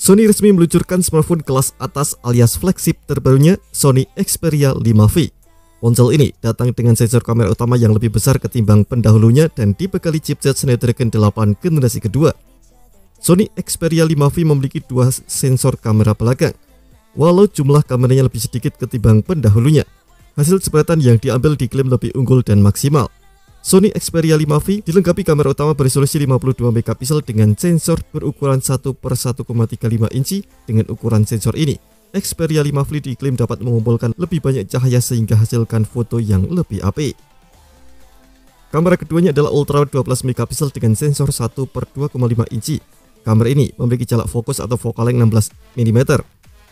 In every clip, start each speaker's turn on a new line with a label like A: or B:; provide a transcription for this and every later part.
A: Sony resmi meluncurkan smartphone kelas atas alias flagship terbarunya Sony Xperia 5V. Ponsel ini datang dengan sensor kamera utama yang lebih besar ketimbang pendahulunya dan dibekali chipset Snapdragon 8 generasi kedua. Sony Xperia 5V memiliki dua sensor kamera belakang. Walau jumlah kameranya lebih sedikit ketimbang pendahulunya, hasil jepretan yang diambil diklaim lebih unggul dan maksimal. Sony Xperia 5V dilengkapi kamera utama beresolusi 52 megapiksel dengan sensor berukuran 1/1,35 inci. Dengan ukuran sensor ini, Xperia 5V diklaim dapat mengumpulkan lebih banyak cahaya sehingga hasilkan foto yang lebih apik. Kamera keduanya adalah ultrawide 12 megapiksel dengan sensor 1/2,5 inci. Kamera ini memiliki jarak fokus atau focal length 16 mm.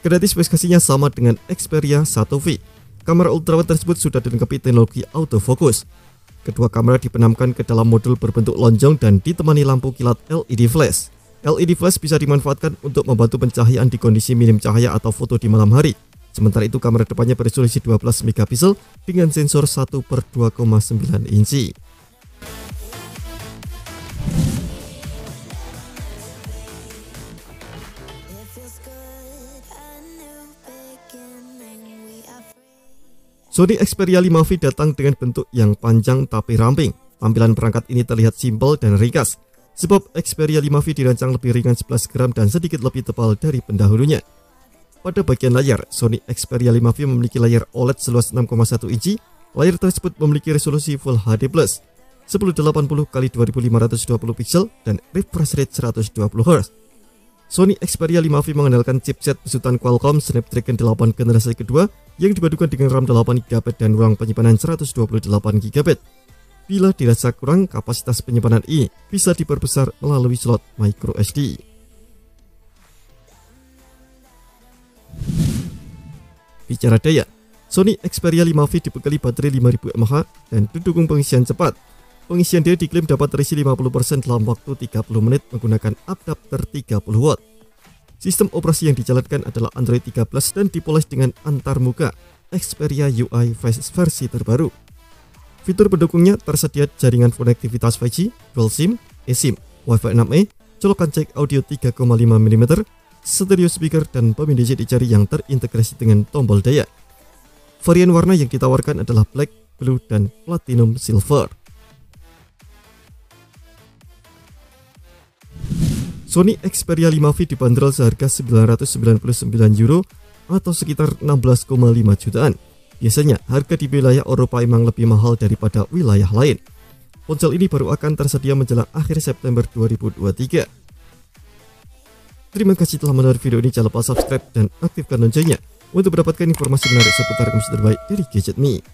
A: Kendati spesifikasinya sama dengan Xperia 1V, kamera ultrawide tersebut sudah dilengkapi teknologi autofocus. Kedua kamera dipenamkan ke dalam modul berbentuk lonjong dan ditemani lampu kilat LED flash. LED flash bisa dimanfaatkan untuk membantu pencahayaan di kondisi minim cahaya atau foto di malam hari. Sementara itu kamera depannya beresolusi 12 megapiksel dengan sensor 1/2,9 inci. Sony Xperia 5V datang dengan bentuk yang panjang tapi ramping. Tampilan perangkat ini terlihat simpel dan ringkas, sebab Xperia 5V dirancang lebih ringan 11 gram dan sedikit lebih tebal dari pendahulunya. Pada bagian layar, Sony Xperia 5V memiliki layar OLED seluas 6,1 inci. Layar tersebut memiliki resolusi Full HD+, 1080x2520 piksel dan refresh rate 120 Hz. Sony Xperia 5V mengandalkan chipset besutan Qualcomm Snapdragon 8 generasi kedua yang dipadukan dengan RAM 8GB dan ruang penyimpanan 128GB. Bila dirasa kurang, kapasitas penyimpanan ini bisa diperbesar melalui slot microSD. Bicara daya, Sony Xperia 5V dibekali baterai 5000 mAh dan didukung pengisian cepat. Pengisian daya diklaim dapat terisi 50% dalam waktu 30 menit menggunakan adapter 30W. Sistem operasi yang dijalankan adalah Android 13 dan dipoles dengan antarmuka Xperia UI versi terbaru. Fitur pendukungnya tersedia jaringan konektivitas 5G, Dual SIM, eSIM, Wi-Fi 6E, colokan jack audio 3,5 mm, stereo speaker, dan pemindai di jari yang terintegrasi dengan tombol daya. Varian warna yang ditawarkan adalah Black, Blue, dan Platinum Silver. Sony Xperia 5V dibanderol seharga €999 atau sekitar 16,5 jutaan. Biasanya harga di wilayah Eropa memang lebih mahal daripada wilayah lain. Ponsel ini baru akan tersedia menjelang akhir September 2023. Terima kasih telah menonton video ini. Jangan lupa subscribe dan aktifkan loncengnya untuk mendapatkan informasi menarik seputar komputer terbaik dari Gadget Me.